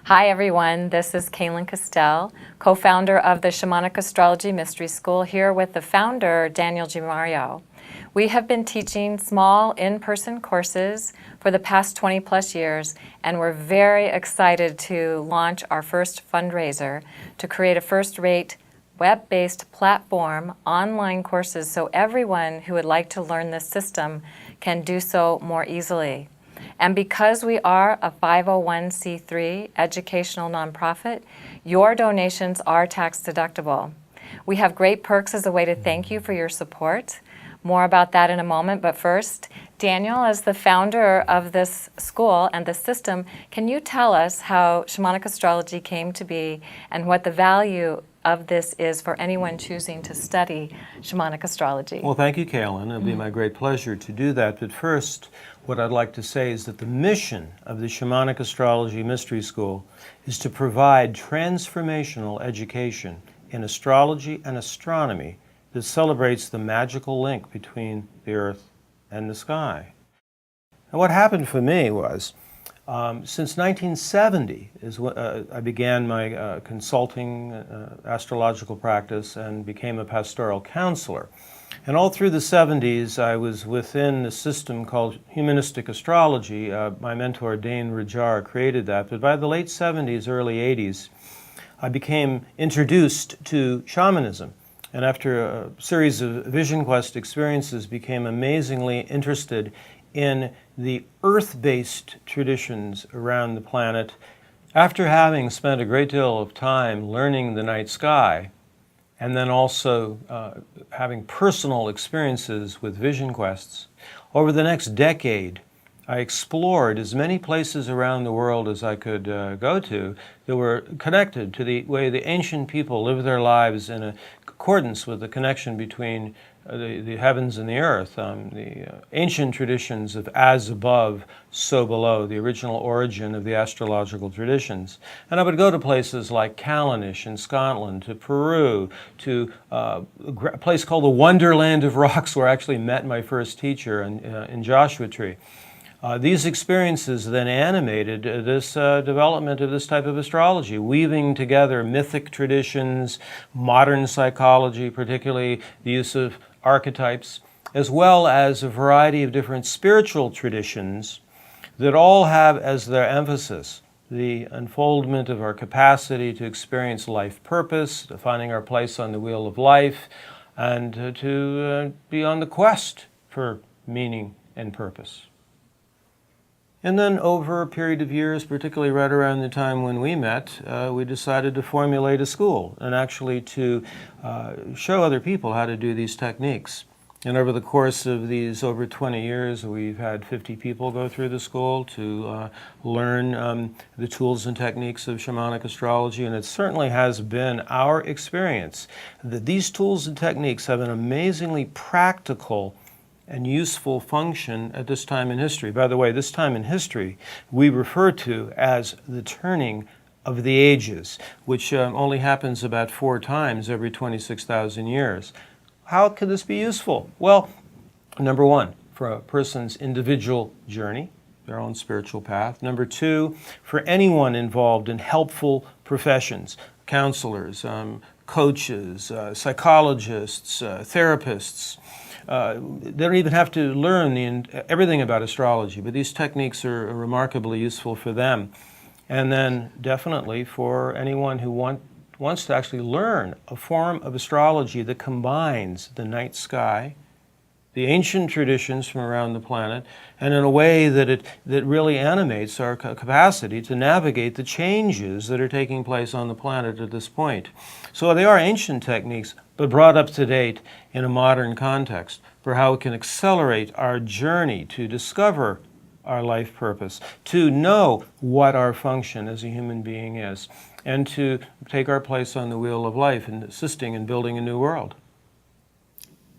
Hi everyone, this is Kaylin Castell, co-founder of the Shamanic Astrology Mystery School, here with the founder, Daniel Gimario. We have been teaching small in-person courses for the past 20 plus years, and we're very excited to launch our first fundraiser to create a first-rate web-based platform, online courses, so everyone who would like to learn this system can do so more easily. And because we are a 501c3 educational nonprofit, your donations are tax deductible. We have great perks as a way to thank you for your support. More about that in a moment, but first, Daniel, as the founder of this school and the system, can you tell us how Shamanic Astrology came to be and what the value of this is for anyone choosing to study Shamanic Astrology? Well, thank you, Kaylin. It'll be my great pleasure to do that. But first, what I'd like to say is that the mission of the Shamanic Astrology Mystery School is to provide transformational education in astrology and astronomy that celebrates the magical link between the earth and the sky. And what happened for me was, since 1970 is when I began my consulting astrological practice and became a pastoral counselor. And all through the 70s, I was within a system called humanistic astrology. My mentor, Dane Rajar, created that. But by the late 70s, early 80s, I became introduced to shamanism. And after a series of vision quest experiences, became amazingly interested in the earth-based traditions around the planet. After having spent a great deal of time learning the night sky, and then also having personal experiences with vision quests, over the next decade, I explored as many places around the world as I could go to that were connected to the way the ancient people lived their lives in accordance with the connection between the heavens and the earth, the ancient traditions of as above, so below, the original origin of the astrological traditions. And I would go to places like Callanish in Scotland, to Peru, to a place called the Wonderland of Rocks, where I actually met my first teacher in Joshua Tree. These experiences then animated this development of this type of astrology, weaving together mythic traditions, modern psychology, particularly the use of archetypes, as well as a variety of different spiritual traditions that all have as their emphasis the unfoldment of our capacity to experience life purpose, to finding our place on the wheel of life, and to be on the quest for meaning and purpose. And then over a period of years, particularly right around the time when we met, we decided to formulate a school and actually to show other people how to do these techniques. And over the course of these over 20 years, we've had 50 people go through the school to learn the tools and techniques of shamanic astrology. And it certainly has been our experience that these tools and techniques have an amazingly practical and useful function at this time in history. By the way, this time in history we refer to as the turning of the ages, which only happens about 4 times every 26,000 years. How could this be useful? Well, number one, for a person's individual journey, their own spiritual path. Number two, for anyone involved in helpful professions, counselors, coaches, psychologists, therapists. They don't even have to learn everything about astrology, but these techniques are remarkably useful for them. And then definitely for anyone who wants to actually learn a form of astrology that combines the night sky, the ancient traditions from around the planet, and in a way that really animates our capacity to navigate the changes that are taking place on the planet at this point. So they are ancient techniques, but brought up to date in a modern context for how it can accelerate our journey to discover our life purpose, to know what our function as a human being is, and to take our place on the wheel of life in assisting in building a new world.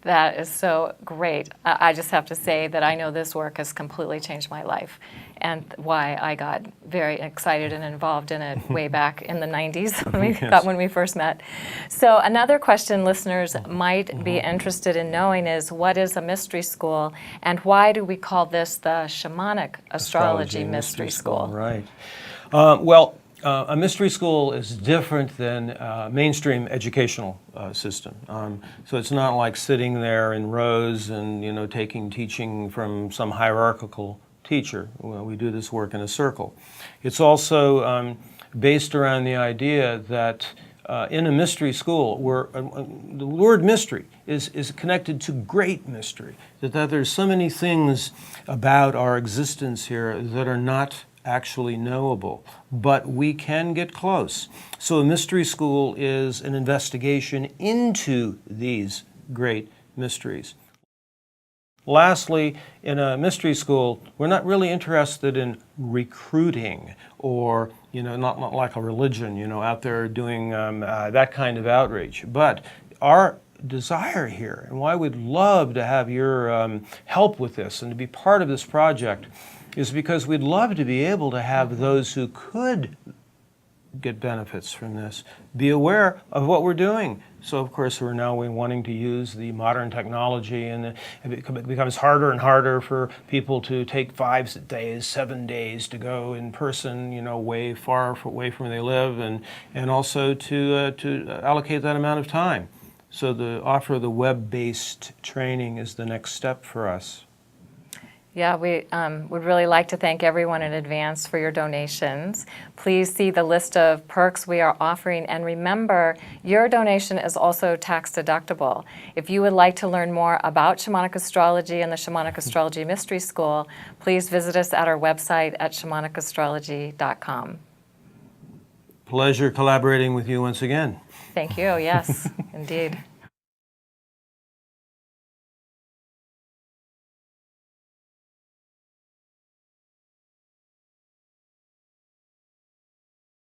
That is so great. I just have to say that I know this work has completely changed my life, and why I got very excited and involved in it way back in the 90s when we first met. So another question listeners might be interested in knowing is, what is a mystery school, and why do we call this the Shamanic Astrology Mystery School? Right. Well, A mystery school is different than a mainstream educational system. So it's not like sitting there in rows and taking teaching from some hierarchical teacher. Well, we do this work in a circle. It's also based around the idea that in a mystery school, where the word mystery is connected to great mystery, that there's so many things about our existence here that are not actually knowable, but we can get close. So a mystery school is an investigation into these great mysteries. Lastly, in a mystery school, we're not really interested in recruiting or, not like a religion, out there doing that kind of outreach. But our desire here, and why we'd love to have your help with this and to be part of this project, is because we'd love to be able to have those who could get benefits from this be aware of what we're doing. So of course we're now wanting to use the modern technology, and it becomes harder and harder for people to take 5 days, 7 days to go in person, way far away from where they live, and also to allocate that amount of time. So the offer of the web-based training is the next step for us. Yeah, we would really like to thank everyone in advance for your donations. Please see the list of perks we are offering, and remember, your donation is also tax deductible. If you would like to learn more about Shamanic Astrology and the Shamanic Astrology Mystery School, please visit us at our website at shamanicastrology.com. Pleasure collaborating with you once again. Thank you, yes, indeed.